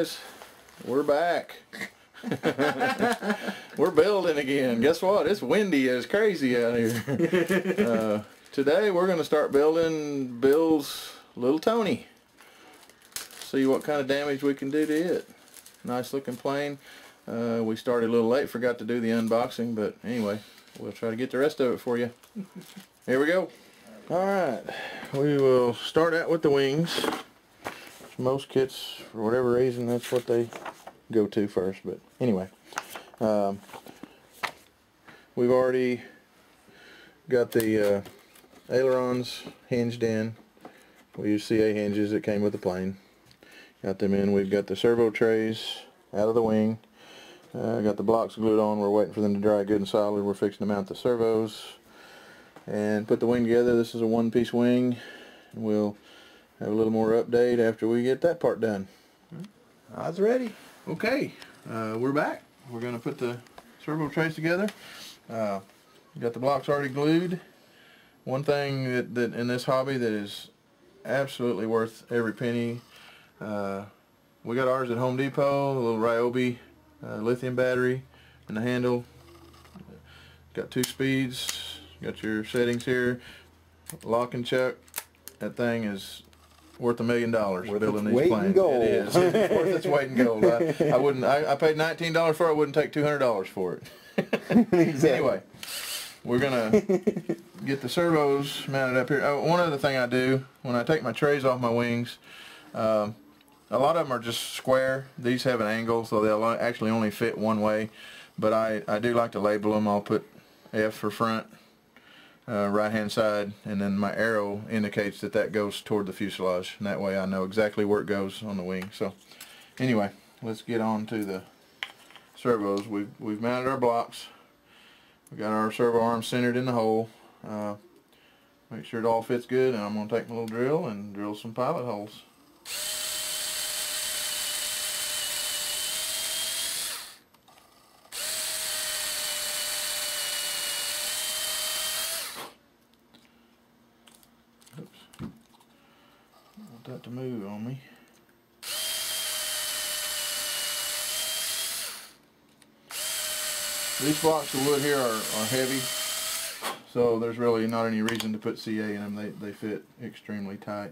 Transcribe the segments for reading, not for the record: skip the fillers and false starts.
guys, we're back. We're building again. Guess what? It's windy as crazy out here. Today we're going to start building Bill's little Toni. See what kind of damage we can do to it. Nice looking plane. We started a little late, forgot to do the unboxing, but anyway, we'll try to get the rest of it for you. Here we go. Alright, we will start out with the wings. Most kits, for whatever reason, that's what they go to first, but anyway. We've already got the ailerons hinged in. We use CA hinges that came with the plane. Got them in. We've got the servo trays out of the wing. Got the blocks glued on. We're waiting for them to dry good and solid. We're fixing to mount the servos and put the wing together. This is a one-piece wing. We'll have a little more update after we get that part done. I was ready. Okay, we're back. We're going to put the servo trays together. Got the blocks already glued. One thing that in this hobby that is absolutely worth every penny. We got ours at Home Depot, a little Ryobi lithium battery in the handle. Got 2 speeds. Got your settings here. Lock and chuck. That thing is worth $1 million building these planes. It is. It's worth its weight in gold. I paid $19 for it. I wouldn't take $200 for it. Exactly. Anyway, we're gonna get the servos mounted up here. One other thing I do when I take my trays off my wings, a lot of them are just square. These have an angle, so they'll actually only fit one way. But I do like to label them. I'll put F for front, right hand side, and then my arrow indicates that goes toward the fuselage, and that way I know exactly where it goes on the wing. So anyway, let's get on to the servos. We've mounted our blocks. We got our servo arms centered in the hole. Make sure it all fits good, and I'm going to take my little drill and drill some pilot holes. Oops. I want that to move on me. These blocks of wood here are heavy, so there's really not any reason to put CA in them. They fit extremely tight.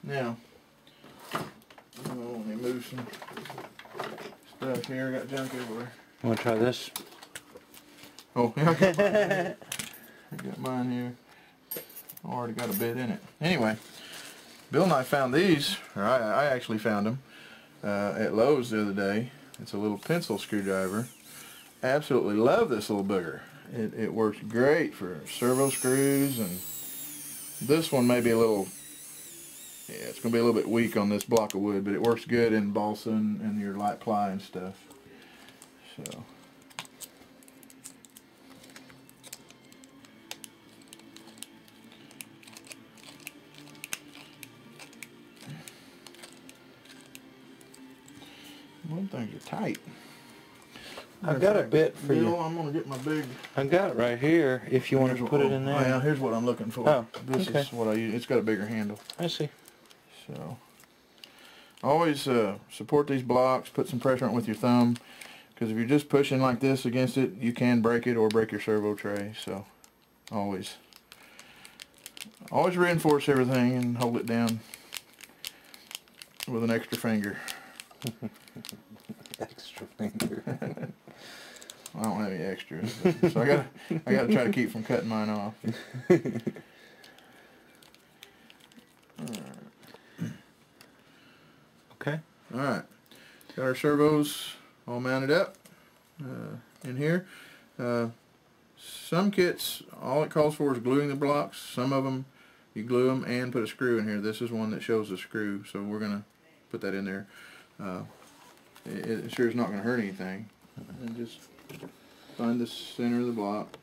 Now, let me move some stuff here. Got junk everywhere. Want to try this? Oh, yeah. I got mine here. Already got a bit in it. Anyway, Bill and I found these, or I actually found them at Lowe's the other day. It's a little pencil screwdriver. Absolutely love this little booger. It works great for servo screws, and this one may be a little, it's going to be a little bit weak on this block of wood, but it works good in balsa and your light ply and stuff. So. One things are tight. I've got a bit for you. I'm going to get my big... I've got it right here if you want to put it in there. Oh, yeah, here's what I'm looking for. Oh, this is what I use. It's got a bigger handle. I see. So, always support these blocks, put some pressure on it with your thumb, because if you're just pushing like this against it, you can break it or break your servo tray. So, always reinforce everything and hold it down with an extra finger. Extra finger. I don't have any extras, so I gotta try to keep from cutting mine off. Okay. All right. Got our servos all mounted up in here. Some kits, all it calls for is gluing the blocks. Some of them, you glue them and put a screw in here. This is one that shows the screw, so we're gonna put that in there. It sure is not going to hurt anything. And just find the center of the block.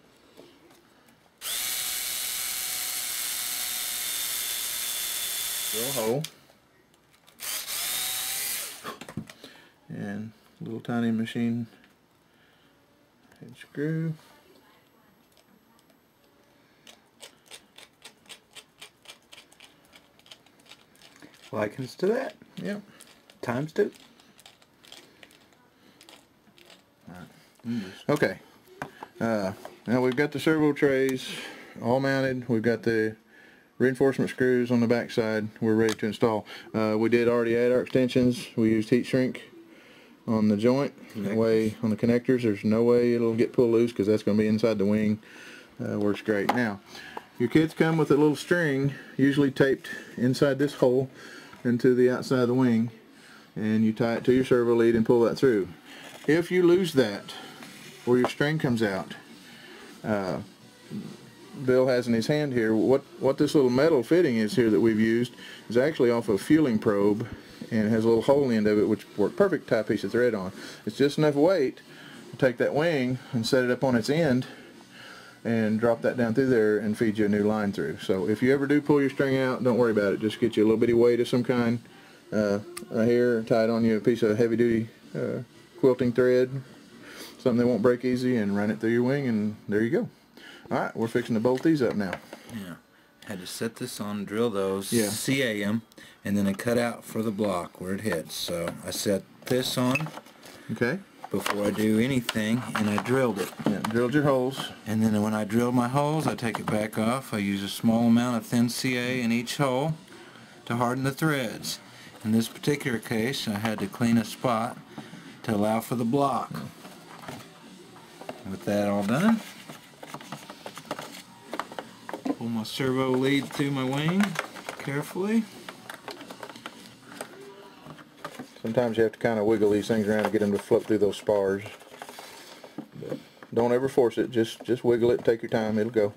Drill a hole. And a little tiny machine head screw. Likens to that. Yep. ×2. Okay. Now we've got the servo trays all mounted. We've got the reinforcement screws on the back side. We're ready to install. We did already add our extensions. We used heat shrink on the joint. That way, on the connectors, there's no way it'll get pulled loose because that's going to be inside the wing. Works great. Now, your kits come with a little string, usually taped inside this hole into the outside of the wing, and you tie it to your servo lead and pull that through. If you lose that, or your string comes out, Bill has in his hand here, what this little metal fitting is here that we've used is actually off a fueling probe, and it has a little hole in the end of it which works perfect to tie a piece of thread on. It's just enough weight to take that wing and set it up on its end and drop that down through there and feed you a new line through. So if you ever do pull your string out, don't worry about it. Just get you a little bitty weight of some kind right here, tie it on you a piece of heavy duty quilting thread, something that won't break easy, and run it through your wing, and there you go. Alright, we're fixing to bolt these up now. Yeah. Had to set this on, drill those, Yeah. CA them, and then I cut out for the block where it hits. So I set this on Okay. before I do anything, and I drilled it. Yeah, drilled your holes. And then when I drill my holes, I take it back off. I use a small amount of thin CA in each hole to harden the threads. In this particular case, I had to clean a spot to allow for the block. With that all done, pull my servo lead through my wing carefully. Sometimes you have to kind of wiggle these things around to get them to flip through those spars. But don't ever force it. Just wiggle it and take your time. It'll go.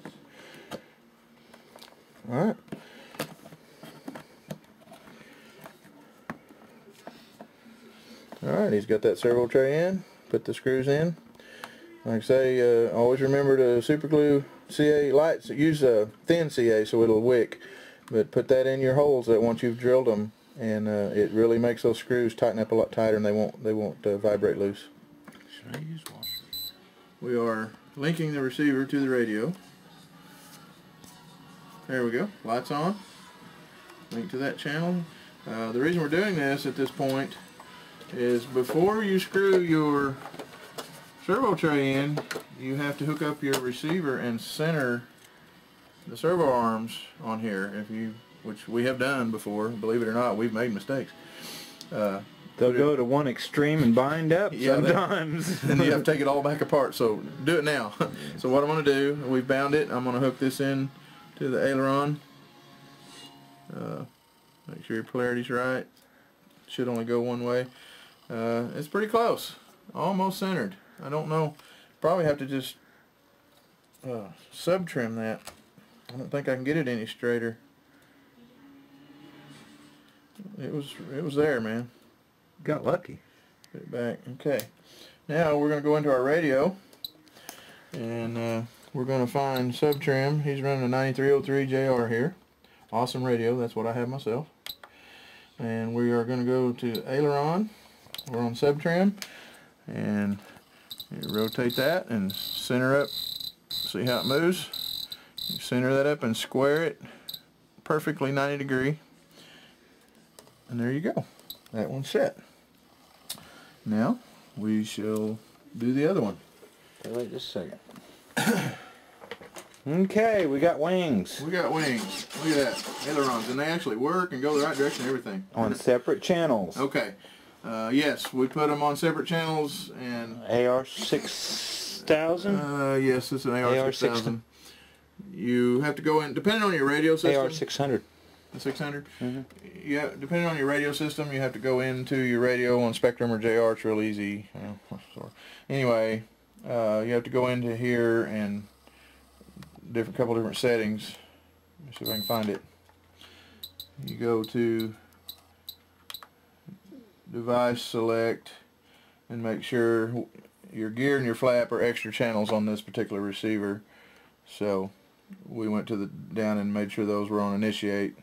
Alright. Alright, he's got that servo tray in. Put the screws in. Like I say, always remember to super glue CA lights. Use thin CA so it'll wick. But put that in your holes that once you've drilled them, and it really makes those screws tighten up a lot tighter, and they won't vibrate loose. Should I use water? We are linking the receiver to the radio. There we go. Lights on. Link to that channel. The reason we're doing this at this point is before you screw your servo tray in, you have to hook up your receiver and center the servo arms on here. Which we have done before, believe it or not, we've made mistakes. They'll go to one extreme and bind up sometimes. And you have to take it all back apart, so do it now. So what I'm going to do, we've bound it, I'm going to hook this in to the aileron. Make sure your polarity's right. Should only go one way. It's pretty close, almost centered. I don't know, probably have to just sub-trim that. I don't think I can get it any straighter. It was there, man. Got lucky. Put it back. Okay. Now we're going to go into our radio, and we're going to find sub-trim. He's running a 9303 JR here. Awesome radio. That's what I have myself. And we are going to go to aileron. We're on sub-trim, and you rotate that and center up. See how it moves? You center that up and square it perfectly 90 degree. And there you go. That one's set. Now we shall do the other one. Wait just a second. Okay, we got wings. We got wings. Look at that. Ailerons. And they actually work and go the right direction and everything. On separate channels. Okay. Yes, we put them on separate channels, and AR6000? yes, it's an AR6000. You have to go in, depending on your radio system. AR600. The 600? Mm-hmm. Yeah, depending on your radio system, you have to go into your radio on Spectrum or JR. It's real easy. Anyway, you have to go into here and couple different settings. Let me see if I can find it. You go to device select and make sure your gear and your flap are extra channels on this particular receiver. So we went to the down and made sure those were on initiate,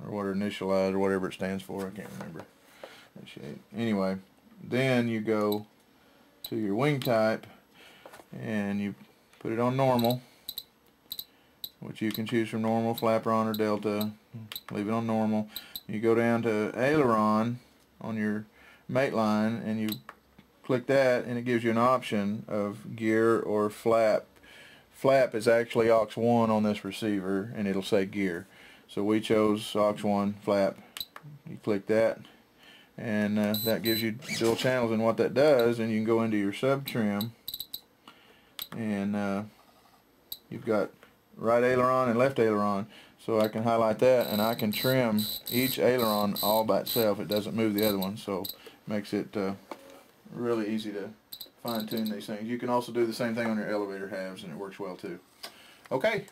or what are initialized, or whatever it stands for. I can't remember. Initiate. Anyway, then you go to your wing type and you put it on normal, which you can choose from normal, flapper on, or delta. Leave it on normal. You go down to aileron on your mate line, and you click that, and it gives you an option of gear or flap. Flap is actually aux 1 on this receiver, and it'll say gear. So we chose aux 1 flap. You click that, and that gives you dual channels. And what that does, and you can go into your sub trim, and you've got right aileron and left aileron. So I can highlight that, and I can trim each aileron all by itself. It doesn't move the other one, so it makes it really easy to fine-tune these things. You can also do the same thing on your elevator halves, and it works well too. Okay.